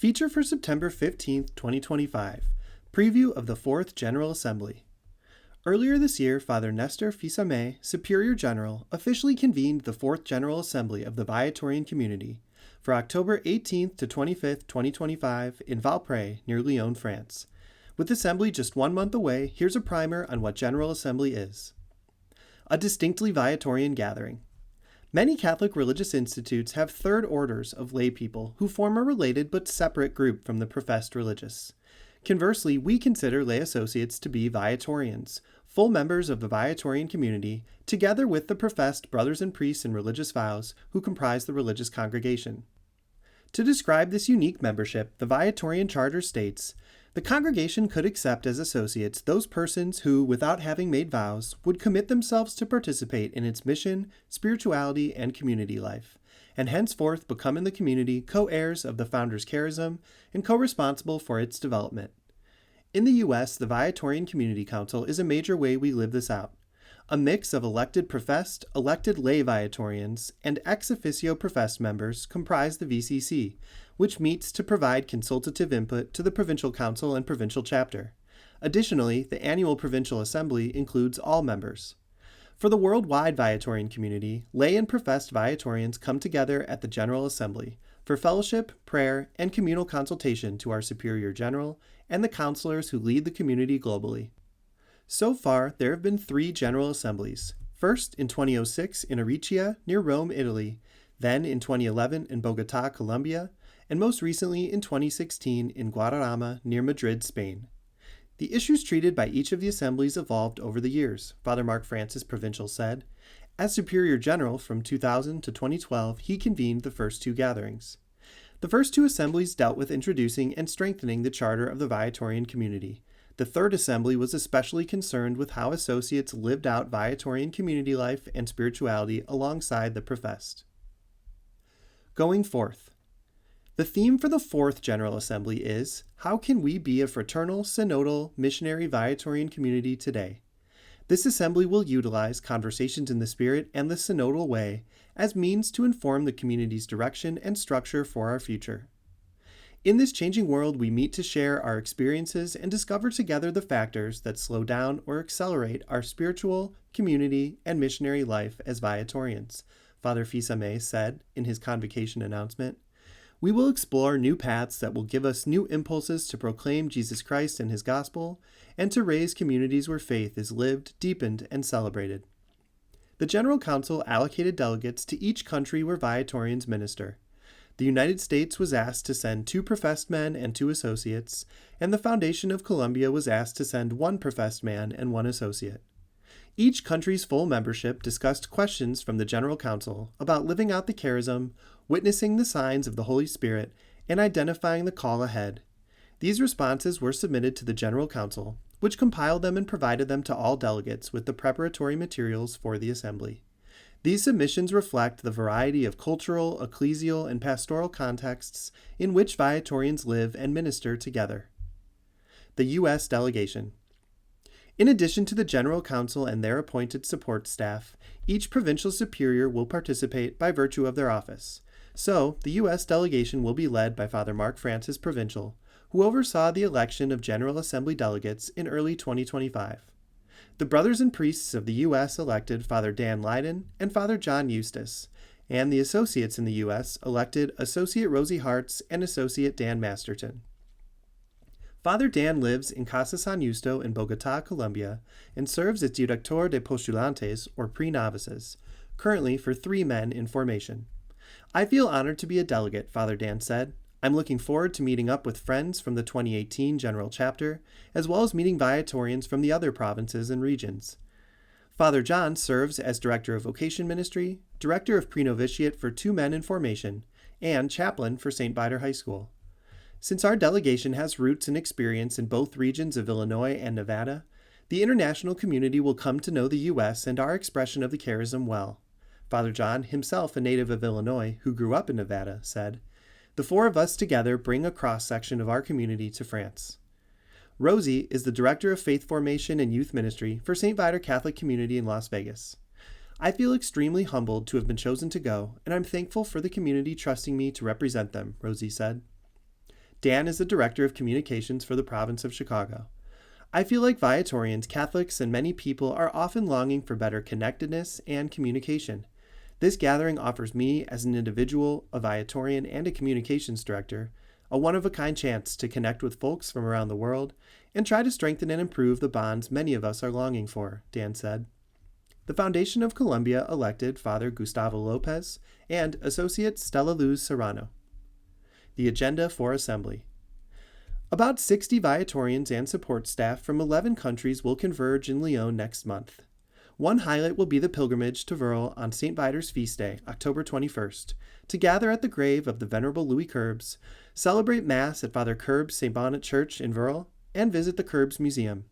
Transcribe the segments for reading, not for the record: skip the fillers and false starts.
Feature for September 15th, 2025. Preview of the Fourth General Assembly. Earlier this year, Father Nestor Fils-Aimé, Superior General, officially convened the Fourth General Assembly of the Viatorian Community for October 18th to 25th, 2025 in Valpres, near Lyon, France. With Assembly just 1 month away, here's a primer on what General Assembly is. A distinctly Viatorian gathering. Many Catholic religious institutes have third orders of lay people who form a related but separate group from the professed religious. Conversely, we consider lay associates to be Viatorians, full members of the Viatorian community, together with the professed brothers and priests in religious vows who comprise the religious congregation. To describe this unique membership, the Viatorian Charter states, "The congregation could accept as associates those persons who, without having made vows, would commit themselves to participate in its mission, spirituality, and community life, and henceforth become in the community co-heirs of the founder's charism and co-responsible for its development." In the U.S., the Viatorian Community Council is a major way we live this out. A mix of elected professed, elected lay Viatorians, and ex officio professed members comprise the VCC, which meets to provide consultative input to the Provincial Council and Provincial Chapter. Additionally, the annual Provincial Assembly includes all members. For the worldwide Viatorian community, lay and professed Viatorians come together at the General Assembly for fellowship, prayer, and communal consultation to our Superior General and the counselors who lead the community globally. So far, there have been 3 General Assemblies. First in 2006 in Aricia, near Rome, Italy, then in 2011 in Bogotá, Colombia, and most recently in 2016 in Guadarrama, near Madrid, Spain. The issues treated by each of the assemblies evolved over the years, Father Mark Francis, Provincial, said. As Superior General from 2000 to 2012, he convened the first 2 gatherings. The first 2 assemblies dealt with introducing and strengthening the charter of the Viatorian community. The third assembly was especially concerned with how associates lived out Viatorian community life and spirituality alongside the professed. Going forth. The theme for the Fourth General Assembly is, how can we be a fraternal, synodal, missionary Viatorian community today? This assembly will utilize Conversations in the Spirit and the Synodal Way as means to inform the community's direction and structure for our future. In this changing world, we meet to share our experiences and discover together the factors that slow down or accelerate our spiritual, community, and missionary life as Viatorians, Father Fils-Aimé said in his convocation announcement. We will explore new paths that will give us new impulses to proclaim Jesus Christ and his gospel, and to raise communities where faith is lived, deepened, and celebrated. The General Council allocated delegates to each country where Viatorians minister. The United States was asked to send 2 professed men and 2 associates, and the Foundation of Colombia was asked to send 1 professed man and 1 associate. Each country's full membership discussed questions from the General Council about living out the charism, witnessing the signs of the Holy Spirit, and identifying the call ahead. These responses were submitted to the General Council, which compiled them and provided them to all delegates with the preparatory materials for the Assembly. These submissions reflect the variety of cultural, ecclesial, and pastoral contexts in which Viatorians live and minister together. The U.S. Delegation. In addition to the General Council and their appointed support staff, each provincial superior will participate by virtue of their office. So, the U.S. delegation will be led by Father Mark Francis, Provincial, who oversaw the election of General Assembly delegates in early 2025. The brothers and priests of the U.S. elected Father Dan Leiden and Father John Eustace, and the associates in the U.S. elected Associate Rosie Hartz and Associate Dan Masterton. Father Dan lives in Casa San Justo in Bogotá, Colombia, and serves as Director de Postulantes, or pre-novices, currently for 3 men in formation. I feel honored to be a delegate, Father Dan said. I'm looking forward to meeting up with friends from the 2018 General Chapter, as well as meeting Viatorians from the other provinces and regions. Father John serves as Director of Vocation Ministry, Director of Pre-Novitiate for 2 men in formation, and Chaplain for St. Viator High School. Since our delegation has roots and experience in both regions of Illinois and Nevada, the international community will come to know the U.S. and our expression of the charism well. Father John, himself a native of Illinois who grew up in Nevada, said, "The 4 of us together bring a cross-section of our community to France." Rosie is the Director of Faith Formation and Youth Ministry for St. Viator Catholic Community in Las Vegas. I feel extremely humbled to have been chosen to go, and I'm thankful for the community trusting me to represent them, Rosie said. Dan is the Director of Communications for the province of Chicago. I feel like Viatorians, Catholics, and many people are often longing for better connectedness and communication. This gathering offers me, as an individual, a Viatorian, and a communications director, a one-of-a-kind chance to connect with folks from around the world and try to strengthen and improve the bonds many of us are longing for, Dan said. The Foundation of Columbia elected Father Gustavo Lopez and Associate Stella Luz Serrano. The agenda for Assembly. About 60 Viatorians and support staff from 11 countries will converge in Lyon next month. One highlight will be the pilgrimage to Verl on St. Viator's feast day, October 21st, to gather at the grave of the Venerable Louis Querbes, celebrate Mass at Father Querbes' St. Bonnet Church in Verl, and visit the Querbes Museum.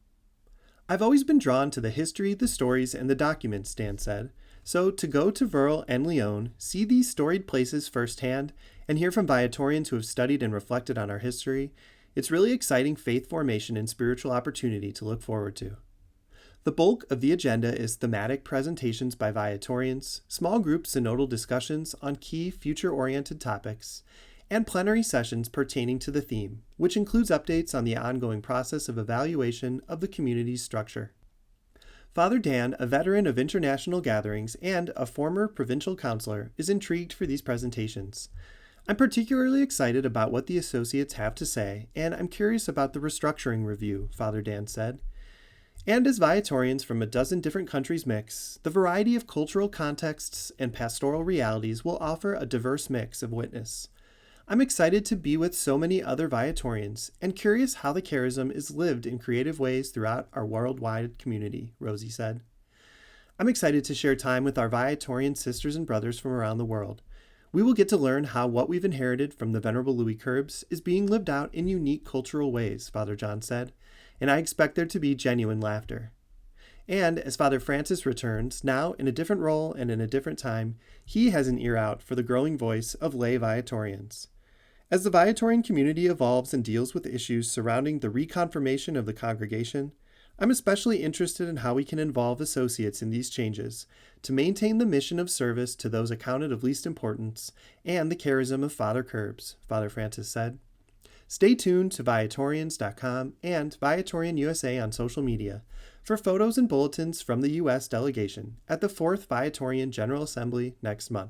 I've always been drawn to the history, the stories, and the documents, Dan said, so to go to Verl and Lyon, see these storied places firsthand, and hear from Viatorians who have studied and reflected on our history, it's really exciting faith formation and spiritual opportunity to look forward to. The bulk of the agenda is thematic presentations by Viatorians, small group synodal discussions on key future-oriented topics, and plenary sessions pertaining to the theme, which includes updates on the ongoing process of evaluation of the community's structure. Father Dan, a veteran of international gatherings and a former provincial councillor, is intrigued for these presentations. I'm particularly excited about what the associates have to say, and I'm curious about the restructuring review, Father Dan said. And as Viatorians from a dozen different countries mix, the variety of cultural contexts and pastoral realities will offer a diverse mix of witness. I'm excited to be with so many other Viatorians and curious how the charism is lived in creative ways throughout our worldwide community, Rosie said. I'm excited to share time with our Viatorian sisters and brothers from around the world. We will get to learn how what we've inherited from the Venerable Louis Querbes is being lived out in unique cultural ways, Father John said, and I expect there to be genuine laughter. And as Father Francis returns, now in a different role and in a different time, he has an ear out for the growing voice of lay Viatorians. As the Viatorian community evolves and deals with issues surrounding the reconfirmation of the congregation, I'm especially interested in how we can involve associates in these changes to maintain the mission of service to those accounted of least importance and the charism of Father Querbes, Father Francis said. Stay tuned to Viatorians.com and Viatorian USA on social media for photos and bulletins from the U.S. delegation at the 4th Viatorian General Assembly next month.